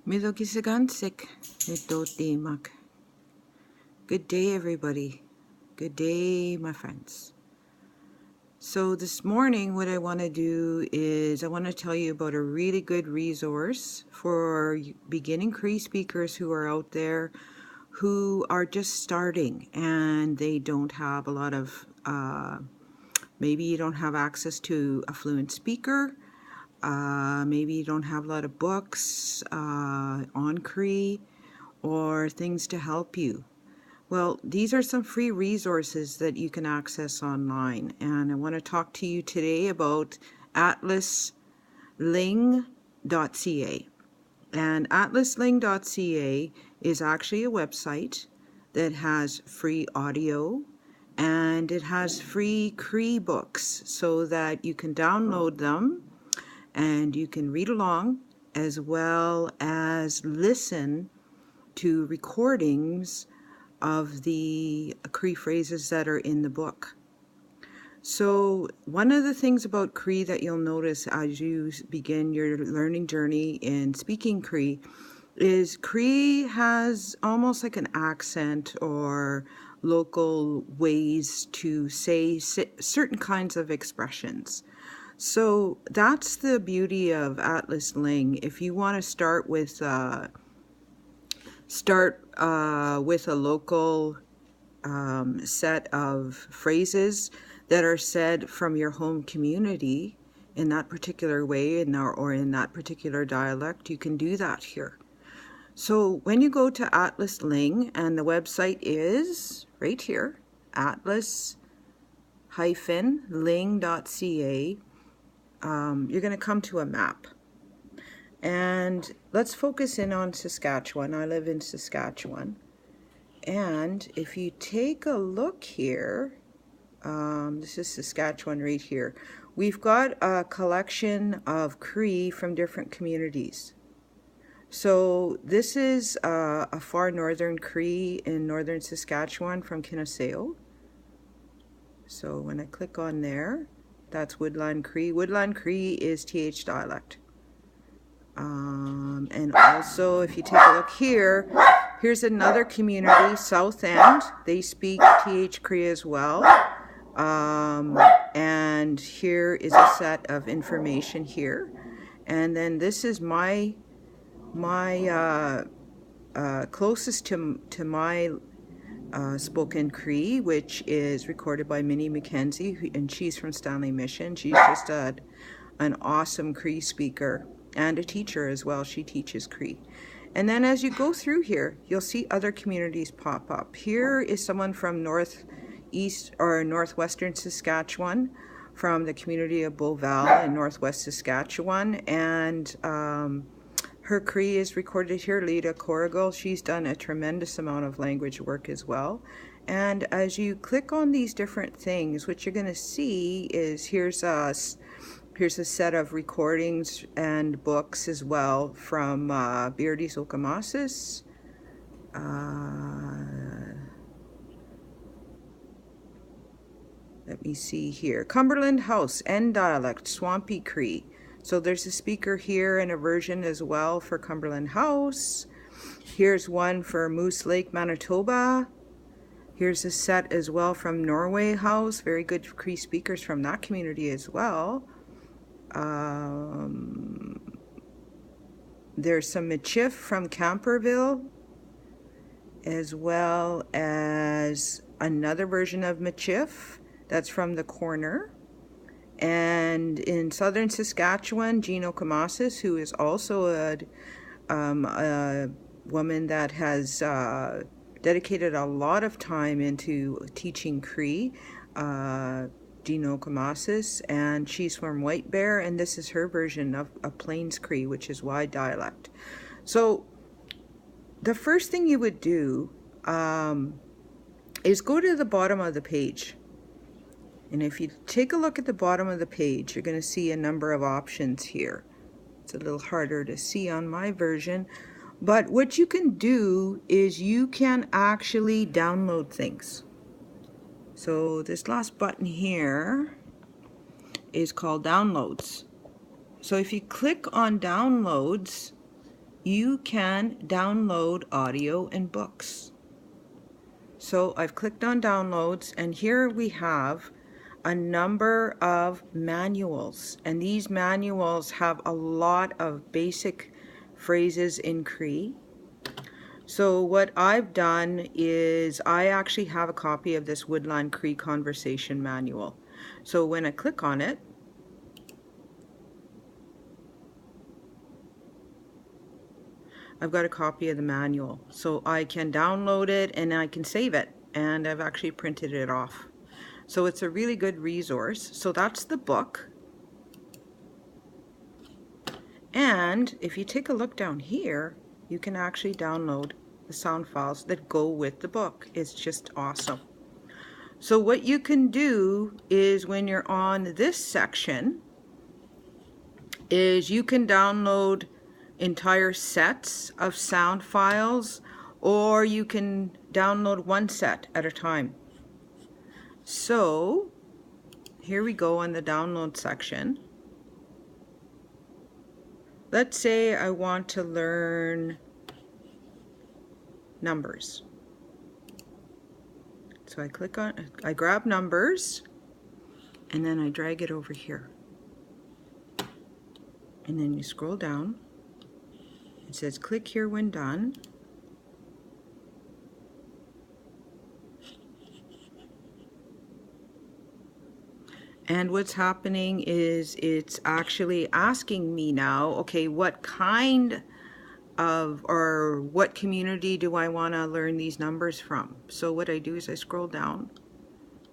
Milokisagansik nitotimak. Good day, everybody. Good day, my friends. So this morning, what I want to do is I want to tell you about a really good resource for beginning Cree speakers who are out there who are just starting and they don't have a lot of, maybe you don't have access to a fluent speaker. Maybe you don't have a lot of books on Cree or things to help you. Well, these are some free resources that you can access online, and I want to talk to you today about atlas-ling.ca. And atlas-ling.ca is actually a website that has free audio and it has free Cree books so that you can download them and you can read along as well as listen to recordings of the Cree phrases that are in the book. So one of the things about Cree that you'll notice as you begin your learning journey in speaking Cree is Cree has almost like an accent or local ways to say certain kinds of expressions. So that's the beauty of atlas-ling. If you want to start with a local set of phrases that are said from your home community in that particular way or in that particular dialect, you can do that here. So when you go to atlas-ling, and the website is right here, atlas-ling.ca, you're going to come to a map. And let's focus in on Saskatchewan. I live in Saskatchewan. And if you take a look here, this is Saskatchewan right here. We've got a collection of Cree from different communities. So this is a far northern Cree in northern Saskatchewan from Kinoseo. So when I click on there, that's Woodland Cree. Woodland Cree is TH dialect. And also, if you take a look here, here's another community, South End. They speak TH Cree as well. And here is a set of information here. And then this is my closest to my spoken Cree, which is recorded by Minnie McKenzie, and she's from Stanley Mission. She's just an awesome Cree speaker and a teacher as well. She teaches Cree. And then as you go through here, you'll see other communities pop up. Here is someone from northeast or northwestern Saskatchewan, from the community of Beauval in northwest Saskatchewan, and her Cree is recorded here, Lita Corrigal. She's done a tremendous amount of language work as well. And as you click on these different things, what you're going to see is here's a set of recordings and books as well from Beardy's Okamasis. Let me see here. Cumberland House, N dialect, Swampy Cree. So there's a speaker here and a version as well for Cumberland House. Here's one for Moose Lake, Manitoba. Here's a set as well from Norway House. Very good Cree speakers from that community as well. There's some Michif from Camperville, as well as another version of Michif that's from the corner. And in southern Saskatchewan, Jean Okamasis, who is also a woman that has dedicated a lot of time into teaching Cree, Jean Okamasis, and she's from White Bear, and this is her version of Plains Cree, which is Y dialect. So the first thing you would do is go to the bottom of the page. And if you take a look at the bottom of the page, you're going to see a number of options here. It's a little harder to see on my version. But what you can do is you can actually download things. So this last button here is called Downloads. So if you click on Downloads, you can download audio and books. So I've clicked on downloads, and here we have a number of manuals, and these manuals have a lot of basic phrases in Cree. So what I've done is I actually have a copy of this Woodland Cree Conversation Manual. So when I click on it, I've got a copy of the manual. So I can download it and I can save it, and I've actually printed it off. So it's a really good resource. So that's the book. And if you take a look down here, you can actually download the sound files that go with the book. It's just awesome. So what you can do is when you're on this section is you can download entire sets of sound files, or you can download one set at a time. So here we go on the download section. Let's say I want to learn numbers. So I grab numbers, and then I drag it over here. And then you scroll down. It says click here when done. And what's happening is it's actually asking me now, okay, what kind of, or what community do I want to learn these numbers from? So what I do is I scroll down,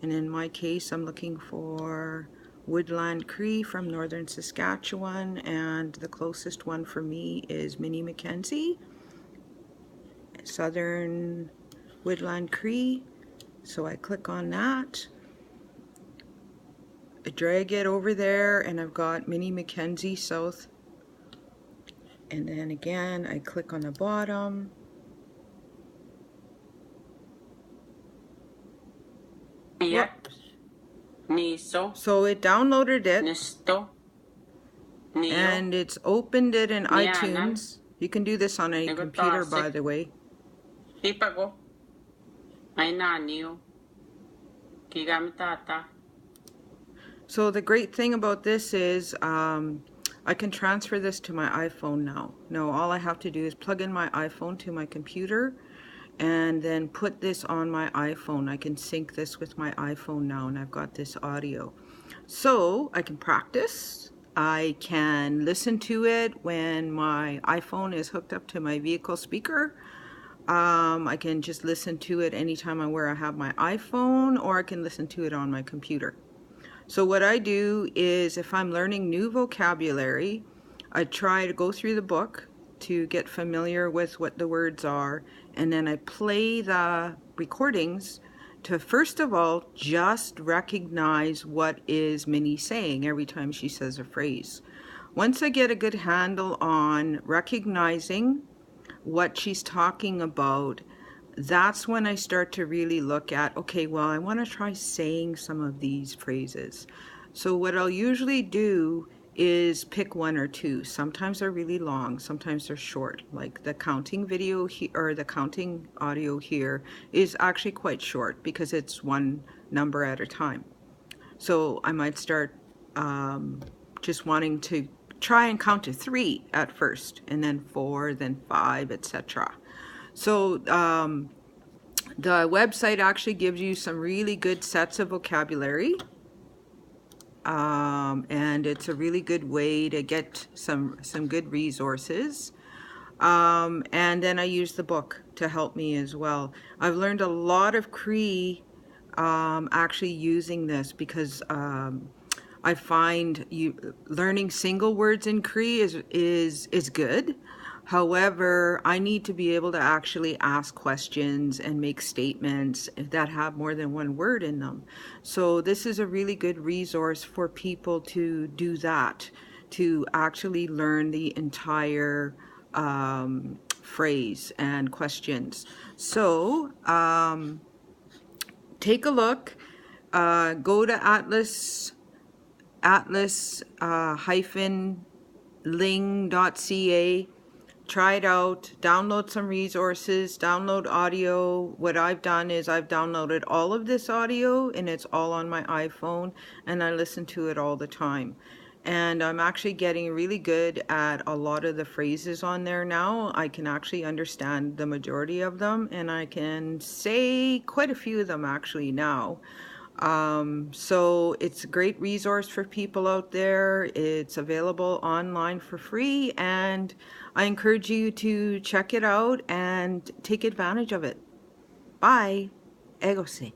and in my case I'm looking for Woodland Cree from northern Saskatchewan, and the closest one for me is Minnie Mackenzie, Southern Woodland Cree. So I click on that. I drag it over there, and I've got Minnie Mackenzie South. And then again, I click on the bottom. Yep. Niso. So it downloaded it. Nisto. Neo. And it's opened it in Niana. iTunes. You can do this on any computer, by the way. Ipago. Ay na niyo. Kigamit ata. So the great thing about this is I can transfer this to my iPhone now. No, all I have to do is plug in my iPhone to my computer and then put this on my iPhone. I can sync this with my iPhone now, and I've got this audio. So I can practice. I can listen to it when my iPhone is hooked up to my vehicle speaker. I can just listen to it anytime I have my iPhone, or I can listen to it on my computer. So what I do is if I'm learning new vocabulary, I try to go through the book to get familiar with what the words are, and then I play the recordings to first of all just recognize what is Minnie saying every time she says a phrase. Once I get a good handle on recognizing what she's talking about, that's when I start to really look at, okay, well, I want to try saying some of these phrases. So what I'll usually do is pick one or two. Sometimes they're really long, sometimes they're short. Like the counting video or the counting audio here is actually quite short because it's one number at a time. So I might start just wanting to try and count to 3 at first, and then 4, then 5, etc. So the website actually gives you some really good sets of vocabulary, and it's a really good way to get some good resources. And then I use the book to help me as well. I've learned a lot of Cree actually using this because I find learning single words in Cree is good. However, I need to be able to actually ask questions and make statements that have more than one word in them. So this is a really good resource for people to do that, to actually learn the entire phrase and questions. So take a look, go to atlas-ling.ca. try it out, download some resources, download audio. What I've done is I've downloaded all of this audio and it's all on my iPhone and I listen to it all the time. And I'm actually getting really good at a lot of the phrases on there now. I can actually understand the majority of them and I can say quite a few of them actually now. So it's a great resource for people out there. It's available online for free and I encourage you to check it out and take advantage of it. Bye. Egose.